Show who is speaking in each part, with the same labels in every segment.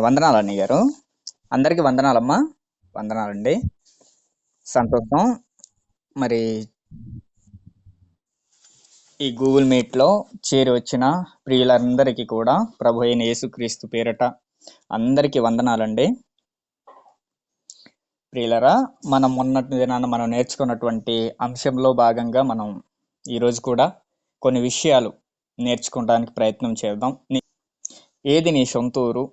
Speaker 1: వందనాలు అన్నయ్య గారు. అందరికీ వందనాలమ్మా. వందనాలండి. సంతోషం. మరి ఈ గూగుల్ మీట్లో చేరి వచ్చిన ప్రియులందరికీ కూడా ప్రభు అయిన యేసుక్రీస్తు పేరట అందరికీ వందనాలండి. ప్రియులరా, మనం మొన్నటి దినాన మనం నేర్చుకున్నటువంటి అంశంలో భాగంగా మనం ఈరోజు కూడా కొన్ని విషయాలు నేర్చుకోవడానికి ప్రయత్నం చేద్దాం. ఏది నీ సొంత ఊరు,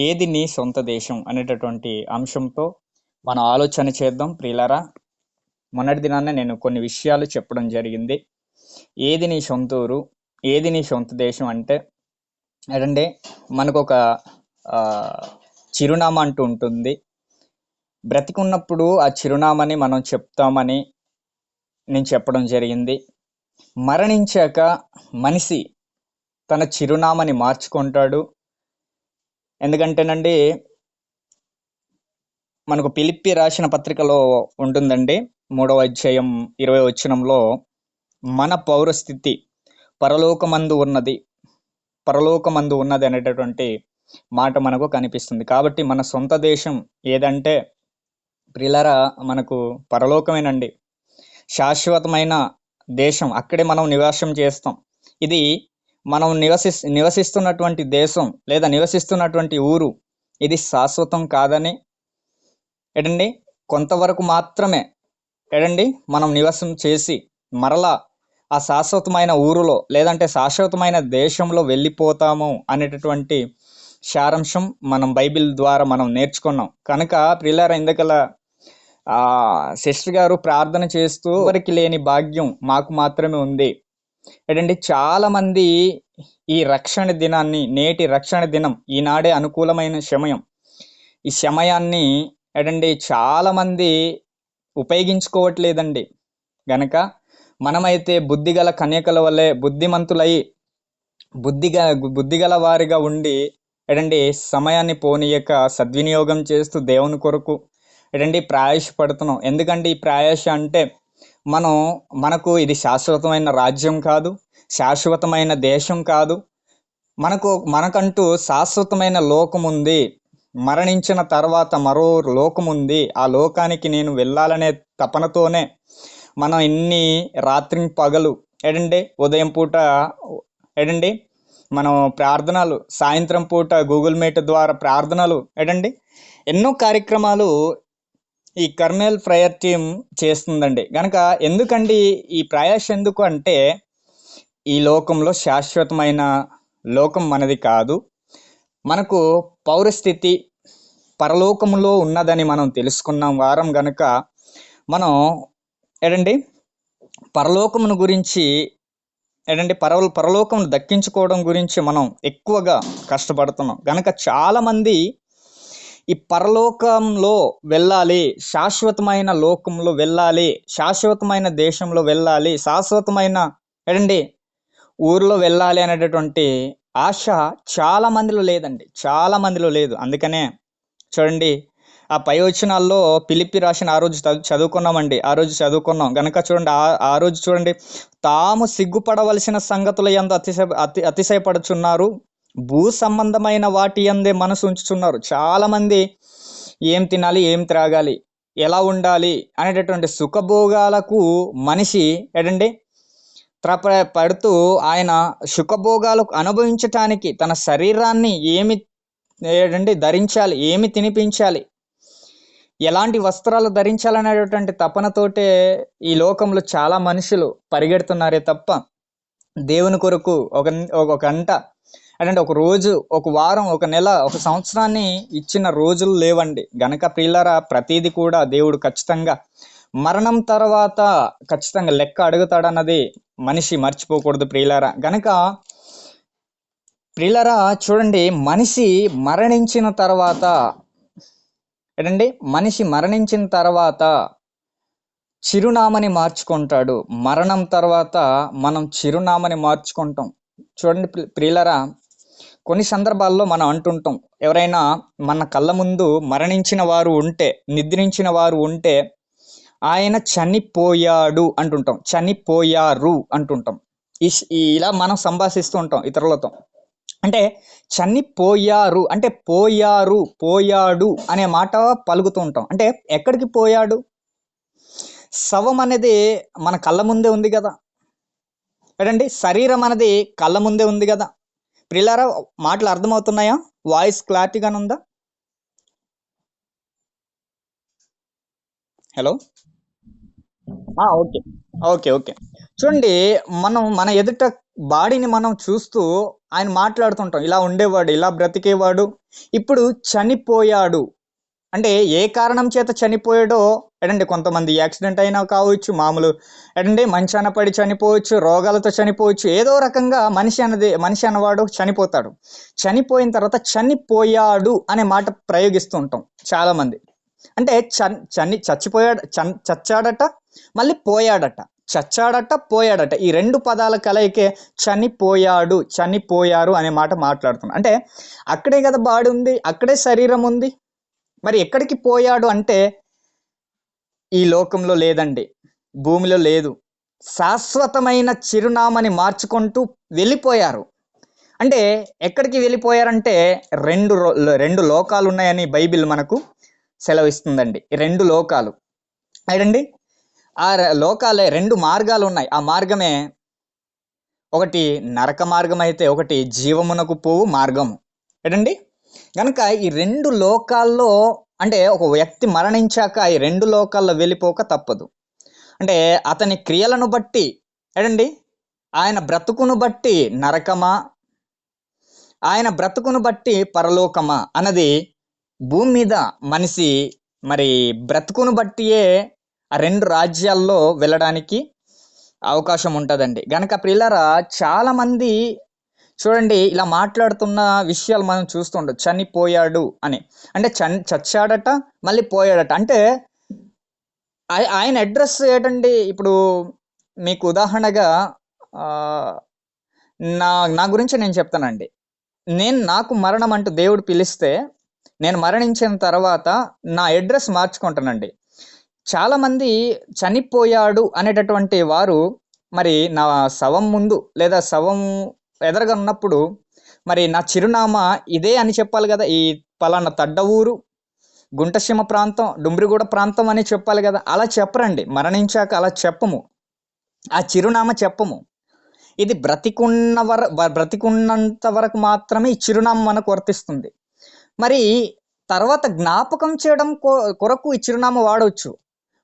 Speaker 1: ఏది నీ సొంత దేశం అనేటటువంటి అంశంతో మనం ఆలోచన చేద్దాం. ప్రియులరా, మొన్నటి దినాన నేను కొన్ని విషయాలు చెప్పడం జరిగింది. ఏది నీ సొంత ఊరు, ఏది నీ సొంత దేశం అంటే ఏంటంటే మనకు ఒక చిరునామా అంటూ ఉంటుంది. బ్రతికున్నప్పుడు ఆ చిరునామాని మనం చెప్తామని నేను చెప్పడం జరిగింది. మరణించాక మనిషి తన చిరునామాని మార్చుకుంటాడు. ఎందుకంటేనండి, మనకు ఫిలిప్పీ రాసిన పత్రికలో ఉంటుందండి, 3వ అధ్యాయం 20వ వచనంలో, మన పౌరస్థితి పరలోకమందు ఉన్నది అనేటటువంటి మాట మనకు కనిపిస్తుంది. కాబట్టి మన సొంత దేశం ఏదంటే ప్రియులారా, మనకు పరలోకమేనండి. శాశ్వతమైన దేశం, అక్కడే మనం నివాసం చేస్తాం. ఇది మనం నివసిస్తున్నటువంటి దేశం లేదా నివసిస్తున్నటువంటి ఊరు ఇది శాశ్వతం కాదని ఏంటండి కొంతవరకు మాత్రమే ఏంటండి మనం నివాసం చేసి మరలా ఆ శాశ్వతమైన ఊరులో లేదంటే శాశ్వతమైన దేశంలో వెళ్ళిపోతాము అనేటటువంటి సారాంశం మనం బైబిల్ ద్వారా మనం నేర్చుకున్నాం. కనుక ప్రియులారా, ఇందుకలా సిస్టర్ గారు ప్రార్థన చేస్తూ ఎవరికి లేని భాగ్యం మాకు మాత్రమే ఉంది ఏంటంటే, చాలా మంది ఈ రక్షణ దినాన్ని, నేటి రక్షణ దినం, ఈనాడే అనుకూలమైన సమయం, ఈ సమయాన్ని ఏంటండి చాలా మంది ఉపయోగించుకోవట్లేదండి. గనక మనమైతే బుద్ధిగల కన్యకల వల్లే బుద్ధిమంతులై బుద్ధిగల వారిగా ఉండి ఏంటండి సమయాన్ని పోనీయక సద్వినియోగం చేస్తూ దేవుని కొరకు ఏంటండి ప్రయాసపడుతున్నాం. ఎందుకంటే ఈ ప్రయాస అంటే మనకు ఇది శాశ్వతమైన రాజ్యం కాదు, శాశ్వతమైన దేశం కాదు. మనకంటూ శాశ్వతమైన లోకం ఉంది. మరణించిన తర్వాత మరో లోకం ఉంది. ఆ లోకానికి నేను వెళ్ళాలనే తపనతోనే మనం ఇన్ని రాత్రి పగలు ఏంటండి ఉదయం పూట ఏంటండి మనం ప్రార్థనలు, సాయంత్రం పూట గూగుల్ మీట్ ద్వారా ప్రార్థనలు ఏంటండి ఎన్నో కార్యక్రమాలు ఈ కర్మేల్ ప్రేయర్ టీమ్ చేస్తుందండి. కనుక ఎందుకండి ఈ ప్రయాస ఎందుకు అంటే, ఈ లోకంలో శాశ్వతమైన లోకం మనది కాదు. మనకు పౌరస్థితి పరలోకంలో ఉన్నదని మనం తెలుసుకున్నాం వారం. గనుక మనం ఏంటండి పరలోకమును గురించి ఏంటంటే పరలోకమును దక్కించుకోవడం గురించి మనం ఎక్కువగా కష్టపడుతున్నాం. గనక చాలామంది ఈ పరలోకంలో వెళ్ళాలి, శాశ్వతమైన లోకంలో వెళ్ళాలి, శాశ్వతమైన దేశంలో వెళ్ళాలి, శాశ్వతమైన ఏంటండి ఊరిలో వెళ్ళాలి అనేటటువంటి ఆశ చాలా మందిలో లేదండి, చాలా మందిలో లేదు. అందుకనే చూడండి, ఆ పై వచనాల్లో ఫిలిప్పీ రాసిన ఆ రోజు చదువుకున్నామండి, ఆ రోజు చదువుకున్నాం. గనక చూడండి, ఆ రోజు చూడండి, తాము సిగ్గుపడవలసిన సంగతుల యందు అతిశయపడుచున్నారు, భూ సంబంధమైన వాటి యందే మనసు ఉంచుతున్నారు. చాలా మంది ఏం తినాలి, ఏం త్రాగాలి, ఎలా ఉండాలి అనేటటువంటి సుఖభోగాలకు మనిషి ఏంటండి పడుతూ ఆయన సుఖభోగాలకు అనుభవించటానికి తన శరీరాన్ని ఏమి ఏంటండి ధరించాలి, ఏమి తినిపించాలి, ఎలాంటి వస్త్రాలు ధరించాలనేటటువంటి తపనతోటే ఈ లోకంలో చాలా మనుషులు పరిగెడుతున్నారే తప్ప దేవుని కొరకు ఒక గంట అంటే ఒక రోజు, ఒక వారం, ఒక నెల, ఒక సంవత్సరాన్ని ఇచ్చిన రోజులు లేవండి. గనక ప్రియులారా, ప్రతిదీ కూడా దేవుడు ఖచ్చితంగా మరణం తర్వాత ఖచ్చితంగా లెక్క అడుగుతాడన్నది మనిషి మర్చిపోకూడదు ప్రియులారా. గనక ప్రియులారా చూడండి, మనిషి మరణించిన తర్వాత ఏంటండి చిరునామాని మార్చుకుంటాడు. మరణం తర్వాత మనం చిరునామాని మార్చుకుంటాం. చూడండి ప్రియులారా, కొన్ని సందర్భాల్లో మనం అంటుంటాం, ఎవరైనా మన కళ్ళ ముందు మరణించిన వారు ఉంటే, నిద్రించిన వారు ఉంటే ఆయన చనిపోయాడు అంటుంటాం, చనిపోయారు అంటుంటాం. ఇలా మనం సంభాషిస్తూ ఉంటాం ఇతరులతో. అంటే చనిపోయారు అంటే పోయారు, పోయాడు అనే మాట పలుకుతూ ఉంటాం. అంటే ఎక్కడికి పోయాడు? శవం అనేది మన కళ్ళ ముందే ఉంది కదా. ఏడండి, శరీరం అనేది కళ్ళ ముందే ఉంది కదా. ప్రియులారా, మాటలు అర్థమవుతున్నాయా? వాయిస్ క్లారిటీగానే ఉందా? హలో. Okay, okay, okay. చూడండి, మనం మన ఎదుట బాడీని మనం చూస్తూ ఆయన మాట్లాడుతుంటాం. ఇలా ఉండేవాడు, ఇలా బ్రతికేవాడు, ఇప్పుడు చనిపోయాడు. అంటే ఏ కారణం చేత చనిపోయాడో ఎడండి, కొంతమంది యాక్సిడెంట్ అయినా కావచ్చు, మామూలు ఎడండి మంచాన పడి చనిపోవచ్చు, రోగాలతో చనిపోవచ్చు. ఏదో రకంగా మనిషి అన్నవాడు చనిపోతాడు. చనిపోయిన తర్వాత చనిపోయాడు అనే మాట ప్రయోగిస్తూ ఉంటాం చాలా మంది. అంటే చచ్చిపోయాడు, చచ్చాడట, మళ్ళీ పోయాడట. చచ్చాడట, పోయాడట, ఈ రెండు పదాల కలయికే చనిపోయాడు, చనిపోయారు అనే మాట మాట్లాడుతున్నాం. అంటే అక్కడే కదా బాడీ ఉంది, అక్కడే శరీరం ఉంది. మరి ఎక్కడికి పోయాడు అంటే ఈ లోకంలో లేదండి, భూమిలో లేదు. శాశ్వతమైన చిరునామాని మార్చుకుంటూ వెళ్ళిపోయారు. అంటే ఎక్కడికి వెళ్ళిపోయారంటే రెండు లోకాలు ఉన్నాయని బైబిల్ మనకు సెలవిస్తుందండి. ఈ రెండు లోకాలు ఏంటండి, లోకాలే రెండు మార్గాలు ఉన్నాయి. ఆ మార్గమే ఒకటి నరక మార్గం అయితే ఒకటి జీవమునకు పోవు మార్గము. ఏంటండి, కనుక ఈ రెండు లోకాల్లో అంటే ఒక వ్యక్తి మరణించాక ఈ రెండు లోకాల్లో వెళ్ళిపోక తప్పదు. అంటే అతని క్రియలను బట్టి ఏంటండి, ఆయన బ్రతుకును బట్టి నరకమా, ఆయన బ్రతుకును బట్టి పరలోకమా అన్నది భూమి మీద మనిషి మరి బ్రతుకును బట్టియే ఆ రెండు రాజ్యాల్లో వెళ్ళడానికి అవకాశం ఉంటుందండి. గనక ప్రియులారా, చాలా మంది చూడండి ఇలా మాట్లాడుతున్న విషయాలు మనం చూస్తుండదు. చనిపోయాడు అని అంటే చచ్చాడట, మళ్ళీ పోయాడట. అంటే ఆయన అడ్రస్ ఏంటండి? ఇప్పుడు మీకు ఉదాహరణగా ఆ, నా నా గురించి నేను చెప్తానండి. నాకు మరణం అంటూ దేవుడు పిలిస్తే నేను మరణించిన తర్వాత నా అడ్రస్ మార్చుకుంటానండి. చాలా మంది చనిపోయాడు అనేటటువంటి వారు మరి నా శవం ముందు లేదా శవం ఎదరగా ఉన్నప్పుడు మరి నా చిరునామా ఇదే అని చెప్పాలి కదా. ఈ పలానా తడ్డ ఊరు, గుంటసీమ ప్రాంతం, డుమ్రిగూడ ప్రాంతం అని చెప్పాలి కదా. అలా చెప్పరండి, మరణించాక అలా చెప్పము, ఆ చిరునామా చెప్పము. ఇది బ్రతికున్నంత వరకు మాత్రమే ఈ చిరునామా మనకు వర్తిస్తుంది. మరి తర్వాత జ్ఞాపకం చేయడం కొరకు ఈ చిరునామా వాడవచ్చు.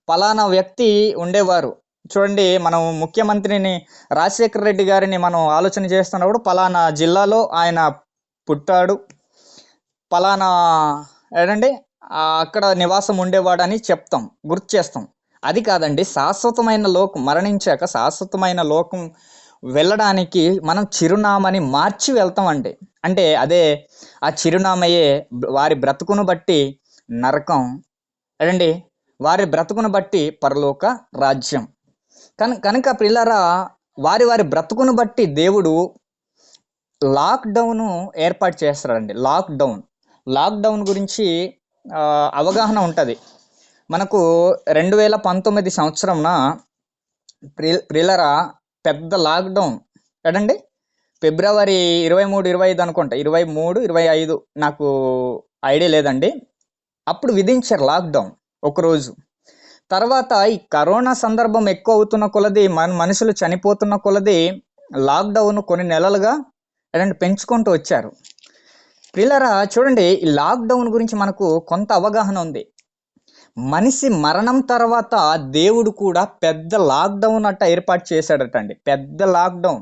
Speaker 1: పలానా వ్యక్తి ఉండేవారు. చూడండి, మనం ముఖ్యమంత్రిని రాజశేఖర రెడ్డి గారిని మనం ఆలోచన చేస్తున్నప్పుడు పలానా జిల్లాలో ఆయన పుట్టాడు, పలానా ఏంటండి అక్కడ నివాసం ఉండేవాడని చెప్తాం, గుర్తు చేస్తాం. అది కాదండి, శాశ్వతమైన లోకం, మరణించాక శాశ్వతమైన లోకం వెళ్ళడానికి మనం చిరునామాని మార్చి వెళ్తామండి. అంటే అదే ఆ చిరునామయే వారి బ్రతుకును బట్టి నరకం, అదండి వారి బ్రతుకును బట్టి పరలోక రాజ్యం. కనుక పిల్లరా, వారి వారి బ్రతుకును బట్టి దేవుడు లాక్డౌన్ ఏర్పాటు చేస్తాడండి. లాక్డౌన్ గురించి అవగాహన ఉంటుంది మనకు. 2019 సంవత్సరంన ప్రిల్లరా పెద్ద లాక్డౌన్ కదండి. ఫిబ్రవరి 23, 25 అనుకుంటా, 23, 25 నాకు ఐడియా లేదండి. అప్పుడు విధించారు లాక్డౌన్ ఒకరోజు. తర్వాత ఈ కరోనా సందర్భం ఎక్కువ అవుతున్న కొలది, మనుషులు చనిపోతున్న కొలది లాక్డౌన్ కొన్ని నెలలుగా పెంచుకుంటూ వచ్చారు. పిల్లరా చూడండి, ఈ లాక్డౌన్ గురించి మనకు కొంత అవగాహన ఉంది. మనిషి మరణం తర్వాత దేవుడు కూడా పెద్ద లాక్డౌన్ ఏర్పాటు చేశాడట అండి. పెద్ద లాక్డౌన్.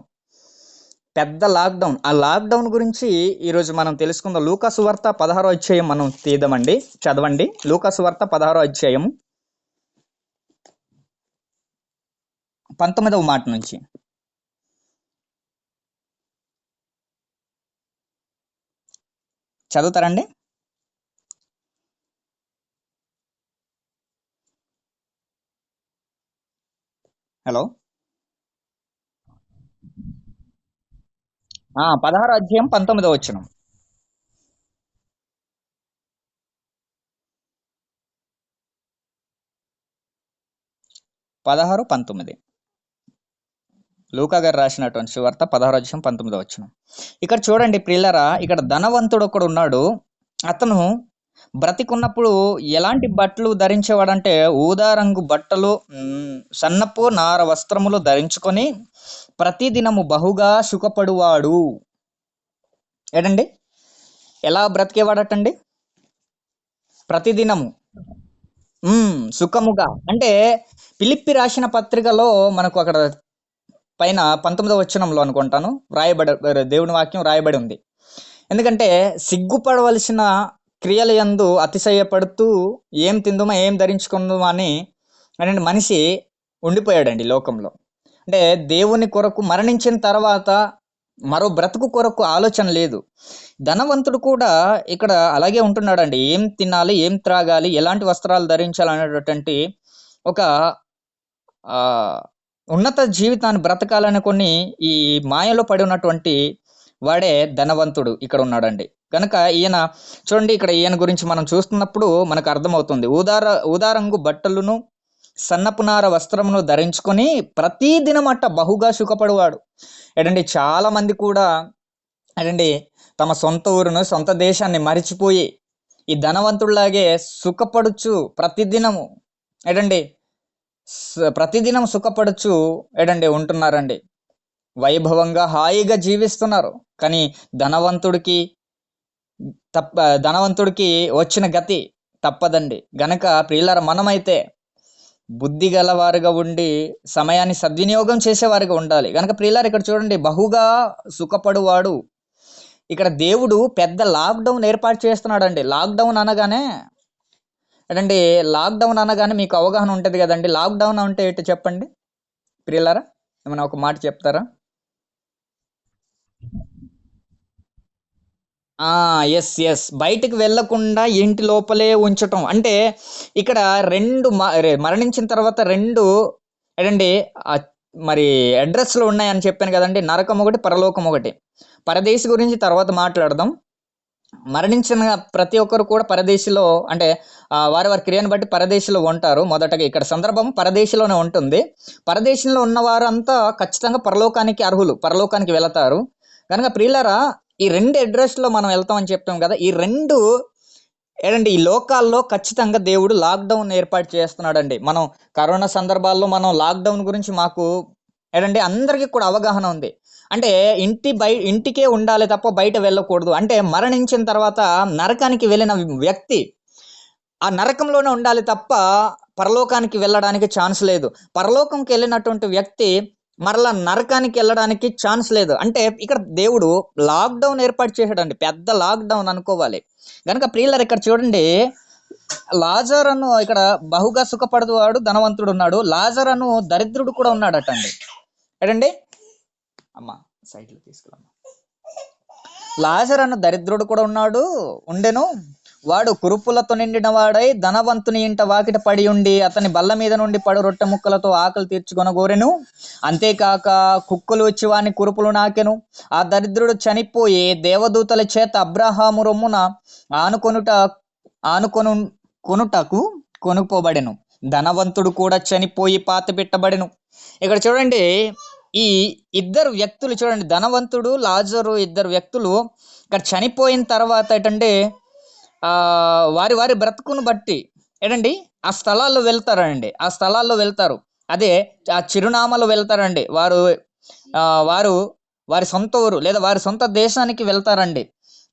Speaker 1: ఆ లాక్డౌన్ గురించి ఈరోజు మనం తెలుసుకుందాం. లూకాసు వార్త 16వ అధ్యాయం మనం తీద్దామండి, చదవండి. లూకాసు వార్త 16వ అధ్యాయం 19వ మాట నుంచి. చదువుతారండి? హలో. 16వ అధ్యాయం 19వ వచనం. 16, 19. లూకా గారు రాసినటువంటి సువార్త 16 అధ్యాయం 19 వచనం. ఇక్కడ చూడండి ప్రియులరా, ఇక్కడ ధనవంతుడు ఒకడు ఉన్నాడు. అతను బ్రతికున్నప్పుడు ఎలాంటి బట్టలు ధరించేవాడంటే ఊదా రంగు బట్టలు, సన్నపు నార వస్త్రములు ధరించుకొని ప్రతిదినము బహుగా సుఖపడువాడు. ఏడండి, ఎలా బ్రతికేవాడటండి? ప్రతిదినము సుఖముగా. అంటే ఫిలిప్పి రాసిన పత్రికలో మనకు అక్కడ పైన 19వ వచనంలో అనుకుంటాను దేవుని వాక్యం రాయబడి ఉంది. ఎందుకంటే సిగ్గుపడవలసిన క్రియల యందు అతిశయపడుతూ ఏం తిందుమా ఏం ధరించుకుందామా అని అంటే మనిషి ఉండిపోయాడండి లోకంలో. అంటే దేవుని కొరకు మరణించిన తర్వాత మరో బ్రతుకు కొరకు ఆలోచన లేదు. ధనవంతుడు కూడా ఇక్కడ అలాగే ఉంటున్నాడండి. ఏం తినాలి, ఏం త్రాగాలి, ఎలాంటి వస్త్రాలు ధరించాలి అనేటటువంటి ఒక ఉన్నత జీవితాన్ని బ్రతకాలని కొన్ని ఈ మాయలో పడి ఉన్నటువంటి వాడే ధనవంతుడు ఇక్కడ ఉన్నాడండి. కనుక ఈయన చూడండి, ఇక్కడ ఈయన గురించి మనం చూస్తున్నప్పుడు మనకు అర్థమవుతుంది. ఊదారంగు బట్టలను సన్నపునార వస్త్రమును ధరించుకొని ప్రతిదినమట్ట బహుగా సుఖపడువాడు. ఏంటండి, చాలా మంది కూడా ఏంటండి తమ సొంత ఊరును సొంత దేశాన్ని మరిచిపోయి ఈ ధనవంతుడిలాగే సుఖపడుచు ప్రతిదినము ఏంటండి ప్రతిదినం సుఖపడుచు ఏంటండి ఉంటున్నారండి. వైభవంగా హాయిగా జీవిస్తున్నారు. కానీ ధనవంతుడికి వచ్చిన గతి తప్పదండి. గనక ప్రియులారా, మనమైతే బుద్ధి గలవారుగా ఉండి సమయాన్ని సద్వినియోగం చేసేవారుగా ఉండాలి. గనక ప్రియులారా, ఇక్కడ చూడండి, బహుగా సుఖపడువాడు. ఇక్కడ దేవుడు పెద్ద లాక్డౌన్ ఏర్పాటు చేస్తున్నాడండి. లాక్డౌన్ అనగానే మీకు అవగాహన ఉంటుంది కదండి. లాక్డౌన్ అంటే ఏంటో చెప్పండి ప్రియులారా, ఏమైనా ఒక మాట చెప్తారా? ఎస్, బయటికి వెళ్ళకుండా ఇంటి లోపలే ఉంచటం. అంటే ఇక్కడ మరణించిన తర్వాత రెండు ఏంటండి మరి అడ్రస్లు ఉన్నాయని చెప్పాను కదండి. నరకం ఒకటి, పరలోకం ఒకటి. పరదేశి గురించి తర్వాత మాట్లాడదాం. మరణించిన ప్రతి ఒక్కరు కూడా పరదేశిలో అంటే వారి క్రియను బట్టి పరదేశిలో ఉంటారు. మొదటగా ఇక్కడ సందర్భం పరదేశిలోనే ఉంటుంది. పరదేశంలో ఉన్న వారంతా ఖచ్చితంగా పరలోకానికి అర్హులు, పరలోకానికి వెళతారు. కనుక ప్రియులారా, ఈ రెండు అడ్రస్లో మనం వెళ్తామని చెప్తాం కదా. ఈ రెండు ఏంటంటే ఈ లోకాల్లో ఖచ్చితంగా దేవుడు లాక్డౌన్ ఏర్పాటు చేస్తున్నాడండి. మనం కరోనా సందర్భాల్లో మనం లాక్డౌన్ గురించి మాకు ఏంటంటే అందరికీ కూడా అవగాహన ఉంది. అంటే ఇంటికే ఉండాలి తప్ప బయట వెళ్ళకూడదు. అంటే మరణించిన తర్వాత నరకానికి వెళ్ళిన వ్యక్తి ఆ నరకంలోనే ఉండాలి తప్ప పరలోకానికి వెళ్ళడానికి ఛాన్స్ లేదు. పరలోకంకి వెళ్ళినటువంటి వ్యక్తి మరలా నరకానికి వెళ్ళడానికి ఛాన్స్ లేదు. అంటే ఇక్కడ దేవుడు లాక్డౌన్ ఏర్పాటు చేశాడండి, పెద్ద లాక్డౌన్ అనుకోవాలి. కనుక ప్రియులారా, ఇక్కడ చూడండి, లాజరును ఇక్కడ బహుగా సుఖపడువాడు ధనవంతుడు ఉన్నాడు. లాజరును దరిద్రుడు కూడా ఉన్నాడటండి. ఏంటండి అమ్మా సైడ్లో తీసుకురమ్మా. లాజరును దరిద్రుడు కూడా ఉండెను. వాడు కురుపులతో నిండిన వాడై ధనవంతుని ఇంట వాకిట పడి ఉండి అతని బల్ల మీద నుండి పడు రొట్టె ముక్కలతో ఆకలి తీర్చుకొనగోరెను. అంతేకాక కుక్కలు వచ్చి వాని కురుపులు నాకెను. ఆ దరిద్రుడు చనిపోయి దేవదూతల చేత అబ్రహాము రొమ్మున కొనుటకు కొనుక్కోబడెను. ధనవంతుడు కూడా చనిపోయి పాత పెట్టబడెను. ఇక్కడ చూడండి, ఈ ఇద్దరు వ్యక్తులు చూడండి, ధనవంతుడు లాజరు, ఇద్దరు వ్యక్తులు ఇక్కడ చనిపోయిన తర్వాత ఏంటంటే వారి బ్రతుకును బట్టి ఏంటండి ఆ స్థలాల్లో వెళ్తారు. అదే ఆ చిరునామాలో వెళ్తారండి. వారి సొంత ఊరు లేదా వారి సొంత దేశానికి వెళ్తారండి.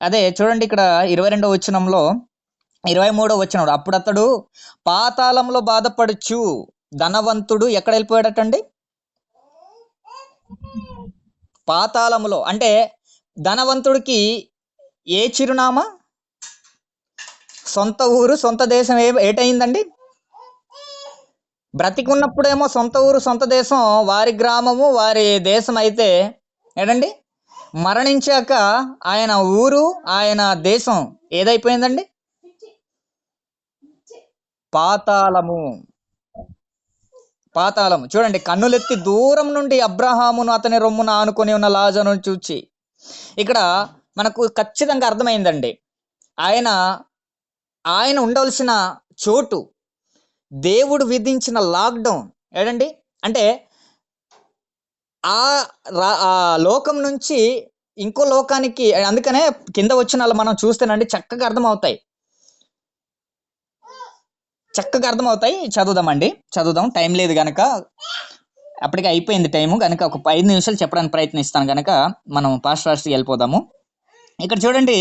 Speaker 1: అదే చూడండి, ఇక్కడ 22వ వచనంలో 23వ వచనంలో అప్పుడు అతడు పాతాళంలో బాధపడుచు. ధనవంతుడు ఎక్కడ వెళ్ళిపోయాడటండి? పాతాళములో. అంటే ధనవంతుడికి ఏ చిరునామా? సొంత ఊరు సొంత దేశం ఏటైందండి? బ్రతికున్నప్పుడేమో సొంత ఊరు సొంత దేశం వారి గ్రామము వారి దేశం అయితే ఏంటండి మరణించాక ఆయన ఊరు ఆయన దేశం ఏదైపోయిందండి? పాతాళము. చూడండి, కన్నులెత్తి దూరం నుండి అబ్రహామును అతని రొమ్మున ఆనుకొని ఉన్న లాజరును చూచి ఇక్కడ మనకు ఖచ్చితంగా అర్థమైందండి. ఆయన ఉండవలసిన చోటు దేవుడు విధించిన లాక్డౌన్ ఏంటండి అంటే ఆ ఆ లోకం నుంచి ఇంకో లోకానికి, అందుకనే కింద వచ్చిన వాళ్ళు మనం చూస్తేనండి చక్కగా అర్థమవుతాయి. చదువుదామండి, చదువుదాం, టైం లేదు గనక. అప్పటికి అయిపోయింది టైము గనక ఒక 5 నిమిషాలు చెప్పడానికి ప్రయత్నిస్తాను గనక మనం ఫాస్ట్‌గా వెళ్ళిపోదాము. ఇక్కడ చూడండి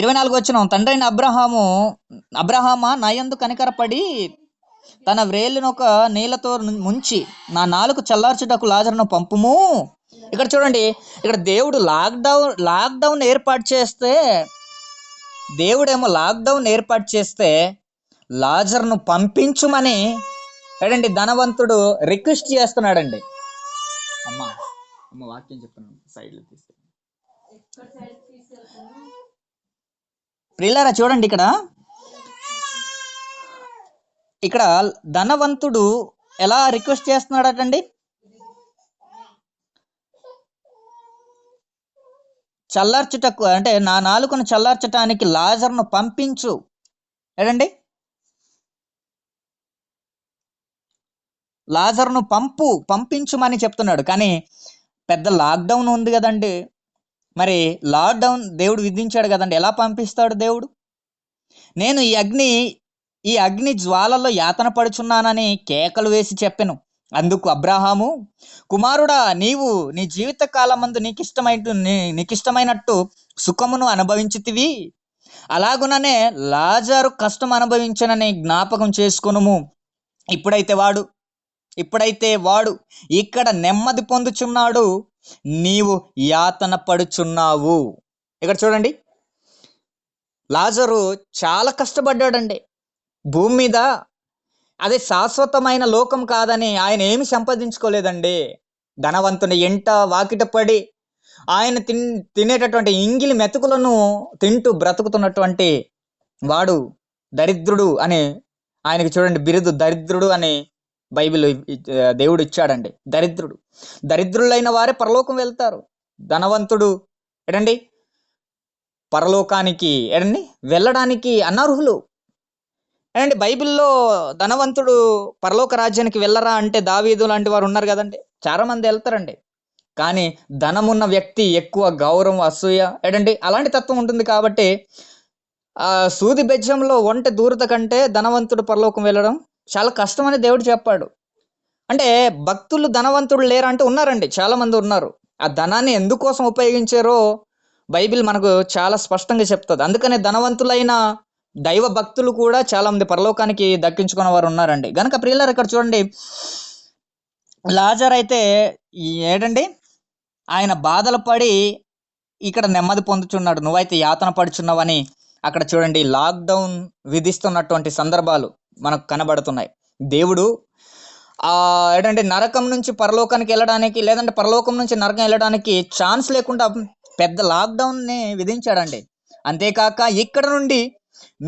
Speaker 1: 24 వచనం, తండ్రైన అబ్రహామా నా యందు కనికరపడి తన వ్రేలినొక నీళ్లతో ముంచి నా నాలుక చల్లార్చుటకు లాజరును పంపుము. ఇక్కడ చూడండి, ఇక్కడ దేవుడు లాక్డౌన్ ఏర్పాటు చేస్తే, దేవుడేమో లాక్డౌన్ ఏర్పాటు చేస్తే లాజర్ను పంపించుమని ఏడండి ధనవంతుడు రిక్వెస్ట్ చేస్తున్నాడండి. అమ్మా అమ్మ వాక్యం చెప్తున్నాను, సైడ్లో తీసుకు ప్రియులారా. చూడండి ఇక్కడ ధనవంతుడు ఎలా రిక్వెస్ట్ చేస్తున్నాడటండి, చల్లార్చుటకు, అంటే నా నాలుకను చల్లార్చటానికి లాజర్ను పంపించు. ఏడండి, లాజర్ను పంపించుమని చెప్తున్నాడు. కానీ పెద్ద లాక్డౌన్ ఉంది కదండి, మరి లాక్డౌన్ దేవుడు విధించాడు కదండి, ఎలా పంపిస్తాడు దేవుడు? నేను ఈ అగ్ని జ్వాలలో యాతన పడుచున్నానని కేకలు వేసి చెప్పెను. అందుకు అబ్రహాము, కుమారుడా, నీవు నీ జీవిత కాలమందు నీకిష్టమైనట్టు సుఖమును అనుభవించితివి, అలాగుననే లాజరు కష్టం అనుభవించనని జ్ఞాపకం చేసుకొనుము. ఇప్పుడైతే వాడు ఇక్కడ నెమ్మది పొందుచున్నాడు, నీవు యాతన పడుచున్నావు. ఇక్కడ చూడండి, లాజరు చాలా కష్టపడ్డాడండి భూమి మీద. అదే శాశ్వతమైన లోకం కాదని ఆయన ఏమి సంపాదించుకోలేదండి. ధనవంతుని ఎంట వాకిట పడి ఆయన తినేటటువంటి ఇంగిలి మెతుకులను తింటూ బ్రతుకుతున్నటువంటి వాడు దరిద్రుడు అని, ఆయనకి చూడండి బిరుదు దరిద్రుడు అని బైబిల్ దేవుడు ఇచ్చాడండి. దరిద్రులైన వారే పరలోకం వెళ్తారు. ధనవంతుడు ఏడండి పరలోకానికి వెళ్ళడానికి అనర్హులు. ఏమండి, బైబిల్లో ధనవంతుడు పరలోక రాజ్యానికి వెళ్ళరా అంటే దావీదు లాంటి వారు ఉన్నారు కదండి, చాలా మంది వెళ్తారండి. కానీ ధనమున్న వ్యక్తి ఎక్కువ గౌరవం, అసూయ ఏడండి అలాంటి తత్వం ఉంటుంది. కాబట్టి సూది బెజ్జంలో ఒంటె దూరత కంటే ధనవంతుడు పరలోకం వెళ్ళడం చాలా కష్టం అని దేవుడు చెప్పాడు. అంటే భక్తులు ధనవంతుడు లేరా అంటే ఉన్నారండి, చాలా మంది ఉన్నారు. ఆ ధనాన్ని ఎందుకోసం ఉపయోగించారో బైబిల్ మనకు చాలా స్పష్టంగా చెప్తుంది. అందుకనే ధనవంతులైన దైవ భక్తులు కూడా చాలా మంది పరలోకానికి దక్కించుకున్న వారు ఉన్నారండి. గనక ప్రియులారా, ఇక్కడ చూడండి, లాజర్ అయితే ఏడండి ఆయన బాధలు పడి ఇక్కడ నెమ్మది పొందుచున్నాడు, నువ్వైతే యాతన పడుచున్నావని అక్కడ చూడండి లాక్డౌన్ విధిస్తున్నటువంటి సందర్భాలు మనకు కనబడుతున్నాయి. దేవుడు ఏడంటే నరకం నుంచి పరలోకానికి వెళ్ళడానికి, లేదంటే పరలోకం నుంచి నరకం వెళ్ళడానికి ఛాన్స్ లేకుండా పెద్ద లాక్డౌన్ని విధించాడండి. అంతేకాక ఇక్కడ నుండి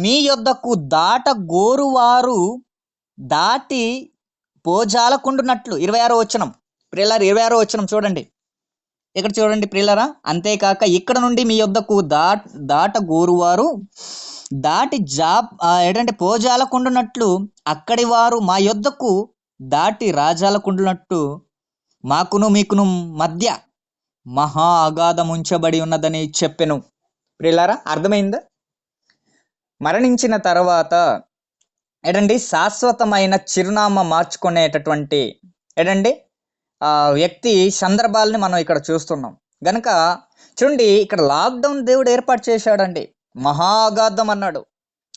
Speaker 1: మీ యొద్దకు గోరువారు దాటి పోజాలకుండునట్లు 26వ వచనం ప్రియులారా, 26వ వచనం చూడండి. ఇక్కడ చూడండి ప్రియులారా, అంతేకాక ఇక్కడ నుండి మీ యొద్దకు గోరువారు దాటి ఏంటంటే పోజాలకుండునట్లు అక్కడి వారు మా యొద్దకు దాటి రాజాలకుండునట్టు మాకును మీకును మధ్య మహా అగాధం ఉంచబడి ఉన్నదని చెప్పెను. ప్రియులారా, అర్థమైందా? మరణించిన తర్వాత ఏడండి శాశ్వతమైన చిరునామా మార్చుకునేటటువంటి ఏడండి వ్యక్తి సందర్భాలని మనం ఇక్కడ చూస్తున్నాం. గనక చూడండి, ఇక్కడ లాక్డౌన్ దేవుడు ఏర్పాటు చేశాడండి, మహాగాధం అన్నాడు.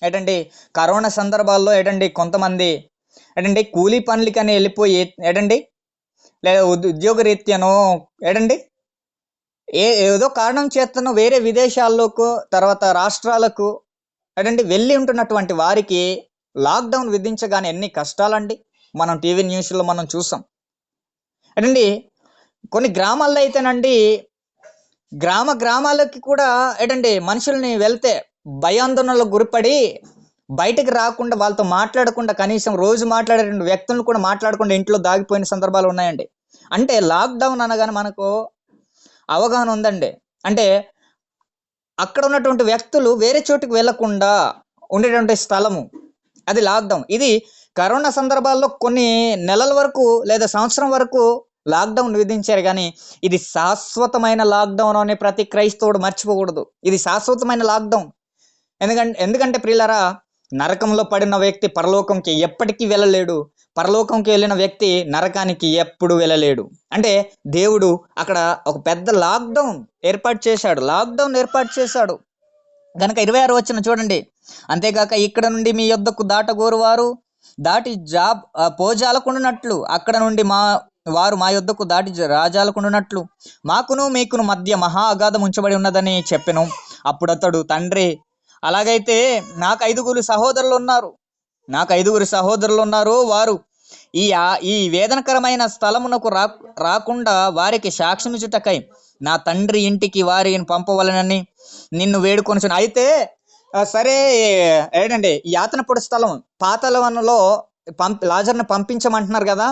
Speaker 1: ఏడండి కరోనా సందర్భాల్లో ఏడండి కొంతమంది ఏడండి కూలీ పనులకని వెళ్ళిపోయి ఏడండి లేదా ఉద్యోగ రీత్యానో ఏడండి ఏదో కారణం చేతను వేరే విదేశాల్లోకి, తర్వాత రాష్ట్రాలకు ఏడండి వెళ్ళి ఉంటున్నటువంటి వారికి లాక్డౌన్ విధించగానే ఎన్ని కష్టాలండి మనం టీవీ న్యూస్లో మనం చూసాం. ఏడండి కొన్ని గ్రామాల్లో అయితేనండి గ్రామాలకి కూడా ఏడండి మనుషుల్ని వెళ్తే భయాందోళనలకు గురిపడి బయటకు రాకుండా, వాళ్ళతో మాట్లాడకుండా, కనీసం రోజు మాట్లాడే 2 వ్యక్తులను కూడా మాట్లాడకుండా ఇంట్లో దాగిపోయిన సందర్భాలు ఉన్నాయండి. అంటే లాక్డౌన్ అనగానే మనకు అవగాహన ఉందండి. అంటే అక్కడ ఉన్నటువంటి వ్యక్తులు వేరే చోటుకు వెళ్లకుండా ఉండేటువంటి స్థలము, అది లాక్డౌన్. ఇది కరోనా సందర్భాల్లో కొన్ని నెలల వరకు లేదా సంవత్సరం వరకు లాక్డౌన్ విధించారు, కానీ ఇది శాశ్వతమైన లాక్డౌన్ అనే ప్రతి క్రైస్తవుడు మర్చిపోకూడదు. ఇది శాశ్వతమైన లాక్డౌన్. ఎందుకంటే ప్రియులారా, నరకంలో పడిన వ్యక్తి పరలోకంకి ఎప్పటికీ వెళ్ళలేడు. పరలోకంకి వెళ్ళిన వ్యక్తి నరకానికి ఎప్పుడు వెళ్ళలేడు. అంటే దేవుడు అక్కడ ఒక పెద్ద లాక్డౌన్ ఏర్పాటు చేశాడు కనుక 26 వచనం చూడండి. అంతేకాక ఇక్కడ నుండి మీ యొద్దకు దాటగోరు వారు దాటి పోజాలకుండునట్లు, అక్కడ నుండి వారు మా యొద్దకు దాటి రాజాలకుండునట్లు మాకును మీకును మధ్య మహా అగాధం ఉంచబడి ఉన్నదని చెప్పెను. అప్పుడు అతడు, తండ్రి, అలాగైతే నాకు ఐదుగురు సహోదరులు ఉన్నారు. వారు ఈ వేదనకరమైన స్థలమునకు రాకుండా వారికి సాక్ష్యమిచ్చుటకై నా తండ్రి ఇంటికి వారిని పంపవలనని నిన్ను వేడుకొనుచున్నాను. అయితే సరే, ఏంటండి యాతన పొడి స్థలం పాతాళంలో లాజర్ని పంపించమంటున్నారు కదా,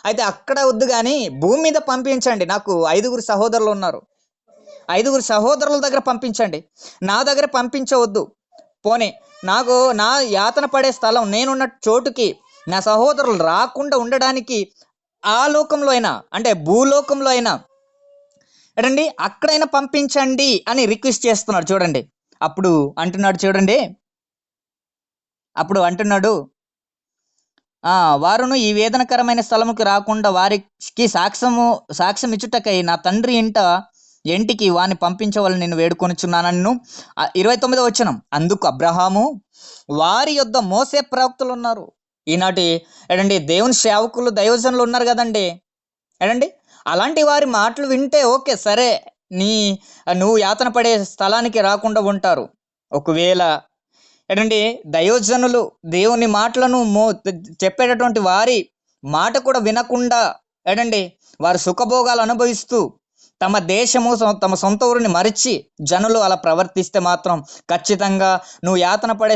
Speaker 1: అయితే అక్కడ వద్దు కానీ భూమి మీద పంపించండి. నాకు 5 సహోదరులు ఉన్నారు, 5 సహోదరుల దగ్గర పంపించండి, నా దగ్గర పంపించవద్దు. పోనీ నా యాతన పడే స్థలం నేనున్న చోటుకి నా సహోదరులు రాకుండా ఉండడానికి ఆ లోకంలో అయినా, అంటే భూలోకంలో అయినా ఏంటండి అక్కడైనా పంపించండి అని రిక్వెస్ట్ చేస్తున్నాడు. చూడండి, అప్పుడు అంటున్నాడు, వారును ఈ వేదనకరమైన స్థలముకి రాకుండా వారికి సాక్ష్యం ఇచ్చుటకై నా తండ్రి ఇంటికి వాని పంపించవాలని నేను వేడుకొనుచున్నాను. 29వ వచనం, అందుకు అబ్రహాము, వారి యొద్ద మోసే ప్రవక్తలు ఉన్నారు. ఈనాటి ఏంటండి దేవుని సేవకులు, దైవజనులు ఉన్నారు కదండి, ఏంటండి అలాంటి వారి మాటలు వింటే ఓకే, సరే, నువ్వు యాతన పడే స్థలానికి రాకుండా ఉంటారు. ఒకవేళ ఏంటండి దైవజనులు దేవుని మాటలను చెప్పేటటువంటి వారి మాట కూడా వినకుండా ఏంటండి వారు సుఖభోగాలు అనుభవిస్తూ తమ దేశము, తమ సొంత ఊరిని మరిచి జనులు అలా ప్రవర్తిస్తే మాత్రం ఖచ్చితంగా నువ్వు యాతన పడే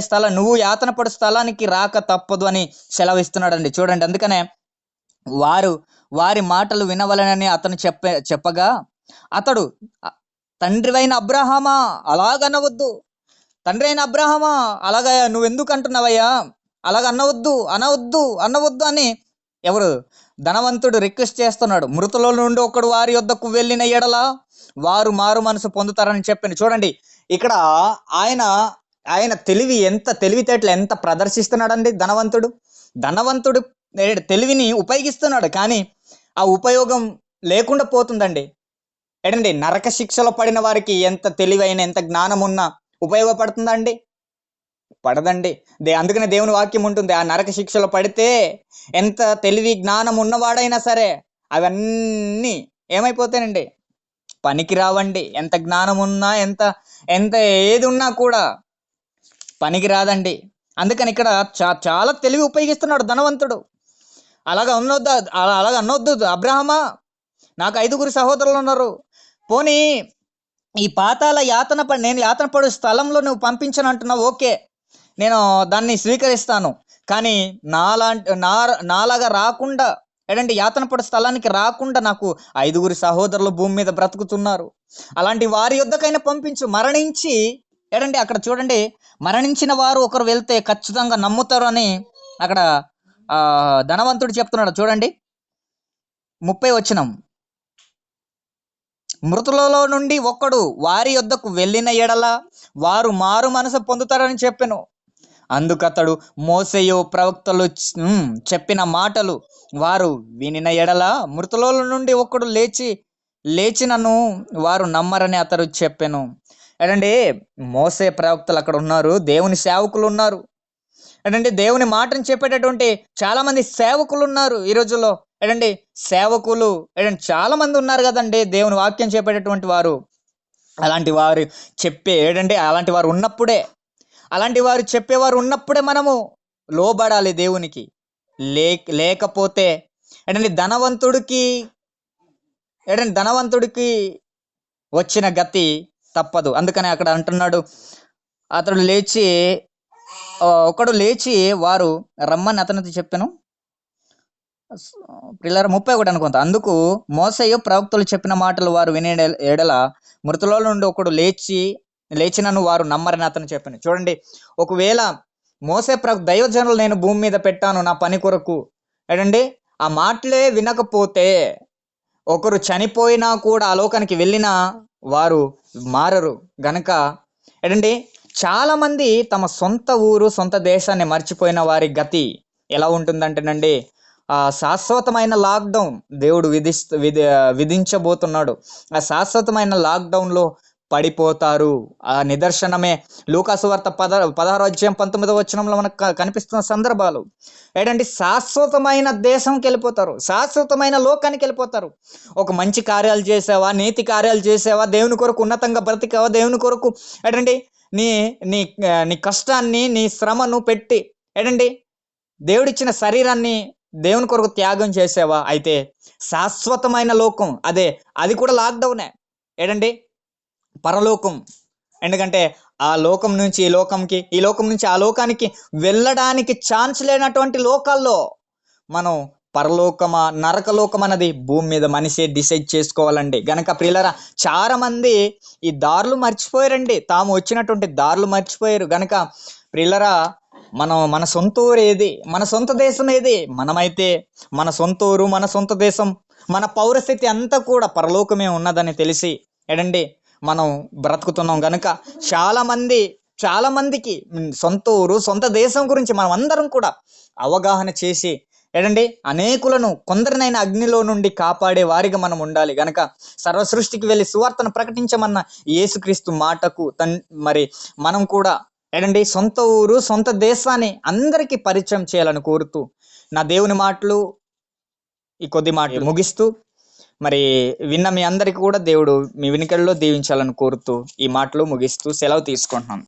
Speaker 1: స్థలానికి రాక తప్పదు అని సెలవిస్తున్నాడండి. చూడండి, అందుకనే వారి మాటలు వినవలనని అతను చెప్పగా అతడు, తండ్రివైన అబ్రహామా అలాగనవద్దు, తండ్రి అయిన అబ్రహామా అలాగా నువ్వెందుకు అంటున్నావయ్యా, అలాగ అనవద్దు అని ఎవరు ధనవంతుడు రిక్వెస్ట్ చేస్తున్నాడు. మృతుల నుండి ఒకడు వారి యొద్దకు వెళ్ళిన ఎడల వారు మారు మనసు పొందుతారని చెప్పాను. చూడండి, ఇక్కడ ఆయన తెలివితేటలు ఎంత ప్రదర్శిస్తున్నాడండి. ధనవంతుడు తెలివిని ఉపయోగిస్తున్నాడు, కానీ ఆ ఉపయోగం లేకుండా పోతుందండి. ఏంటండి నరక శిక్షలో పడిన వారికి ఎంత తెలివైన, ఎంత జ్ఞానం ఉన్నా ఉపయోగపడుతుందండి? పడదండి. అందుకనే దేవుని వాక్యం ఉంటుంది, ఆ నరక శిక్షలో పడితే ఎంత తెలివి జ్ఞానం ఉన్నవాడైనా సరే అవన్నీ ఏమైపోతాయండి, పనికి రావండి. ఎంత జ్ఞానం ఉన్నా, ఎంత ఏది ఉన్నా కూడా పనికి రాదండి. అందుకని ఇక్కడ చాలా తెలివి ఉపయోగిస్తున్నాడు ధనవంతుడు. అలాగ అనొద్దు అబ్రహామా, నాకు 5 సహోదరులు ఉన్నారు, పోనీ ఈ పాతాల నేను యాతన పడు స్థలంలో నువ్వు పంపించను అంటున్నావు, ఓకే, నేను దాన్ని స్వీకరిస్తాను. కానీ నాలాగా రాకుండా ఏంటంటే యాతన పడు స్థలానికి రాకుండా నాకు 5 సహోదరులు భూమి మీద బ్రతుకుతున్నారు, అలాంటి వారి యొద్దకైనా పంపించు. మరణించి ఏంటంటే అక్కడ చూడండి, మరణించిన వారు ఒకరు వెళ్తే ఖచ్చితంగా నమ్ముతారు అని అక్కడ ధనవంతుడు చెప్తున్నాడు. చూడండి, 30వ వచనం, మృతులలో నుండి ఒక్కడు వారి యొద్దకు వెళ్ళిన ఎడల వారు మారు మనసు పొందుతారని చెప్పెను. అందుకతడు, మోసెయు ప్రవక్తలు చెప్పిన మాటలు వారు వినిన ఎడల మృతులలో నుండి ఒక్కడు లేచినను వారు నమ్మరని అతడు చెప్పెను. ఏంటంటే మోసే ప్రవక్తలు అక్కడ ఉన్నారు, దేవుని సేవకులు ఉన్నారు, ఏంటంటే దేవుని మాటను చెప్పేటటువంటి చాలా మంది సేవకులు ఉన్నారు ఈ రోజుల్లో. ఏంటండి సేవకులు చాలా మంది ఉన్నారు కదండి, దేవుని వాక్యం చెప్పేటటువంటి వారు. అలాంటి వారు అలాంటి వారు చెప్పేవారు ఉన్నప్పుడే మనము లోబడాలి దేవునికి. లేకపోతే ఏంటంటే ధనవంతుడికి వచ్చిన గతి తప్పదు. అందుకని అక్కడ అంటున్నాడు, ఒకడు లేచి వారు రమ్మని అతనితో చెప్పాను. 31 అనుకుంటా. అందుకు మోసెయు ప్రవక్తలు చెప్పిన మాటలు వారు వినే ఎడల మృతుల నుండి ఒకడు లేచినను వారు నమ్మరని అతను చెప్పాను. చూడండి, ఒకవేళ మోసే దైవజనులు నేను భూమి మీద పెట్టాను నా పని కొరకు, ఏంటండి ఆ మాటలే వినకపోతే ఒకరు చనిపోయినా కూడా ఆ లోకానికి వెళ్ళిన వారు మారరు గనక ఏంటంటే చాలా మంది తమ సొంత ఊరు సొంత దేశాన్ని మర్చిపోయిన వారి గతి ఎలా ఉంటుందంటేనండి, శాశ్వతమైన లాక్డౌన్ దేవుడు విధించబోతున్నాడు. ఆ శాశ్వతమైన లాక్డౌన్లో పడిపోతారు. ఆ నిదర్శనమే లూకాసు వార్త 16 అధ్యాయం 19 వచనంలో మనకు కనిపిస్తున్న సందర్భాలు. ఏంటంటే శాశ్వతమైన దేశంకి వెళ్ళిపోతారు, శాశ్వతమైన లోకానికి వెళ్ళిపోతారు. ఒక మంచి కార్యాలు చేసావా, నీతి కార్యాలు చేసావా, దేవుని కొరకు ఉన్నతంగా బ్రతికావా, దేవుని కొరకు ఏంటండి నీ నీ నీ కష్టాన్ని నీ శ్రమను పెట్టి ఏంటండి దేవుడిచ్చిన శరీరాన్ని దేవుని కొరకు త్యాగం చేసావా, అయితే శాశ్వతమైన లోకం అదే, అది కూడా లాక్డౌనే ఏంటండి పరలోకం. ఎందుకంటే ఆ లోకం నుంచి ఈ లోకంకి, ఈ లోకం నుంచి ఆ లోకానికి వెళ్ళడానికి ఛాన్స్ లేనటువంటి లోకాల్లో మనం పరలోకమా నరకలోకం అన్నది భూమి మీద మనిషి డిసైడ్ చేసుకోవాలండి. గనక ప్రియులరా, చాలా మంది ఈ దారులు మర్చిపోయారండి, తాము వచ్చినటువంటి దారులు మర్చిపోయారు. గనక ప్రియులరా, మన సొంత ఊరు ఏది, మన సొంత దేశం ఏది? మనమైతే మన సొంత ఊరు, మన సొంత దేశం, మన పౌరస్థితి అంతా కూడా పరలోకమే ఉన్నదని తెలిసి ఏంటండి మనం బ్రతుకుతున్నాం. గనుక చాలా మందికి సొంత ఊరు సొంత దేశం గురించి మనం అందరం కూడా అవగాహన చేసి ఏంటండి అనేకులను కొందరినైనా అగ్నిలో నుండి కాపాడే వారిగా మనం ఉండాలి. గనక సర్వ సృష్టికి వెళ్ళి సువార్తను ప్రకటించమన్న యేసుక్రీస్తు మాటకు మరి మనం కూడా ఏంటండి సొంత ఊరు సొంత దేశాన్ని అందరికీ పరిచయం చేయాలని కోరుతూ నా దేవుని మాటలు ఈ కొద్ది మాటలు ముగిస్తూ, మరి విన్న మీ అందరికీ కూడా దేవుడు మీ వినికిడిలో దీవించాలని కోరుతూ ఈ మాటలు ముగిస్తూ సెలవు తీసుకుంటున్నాను.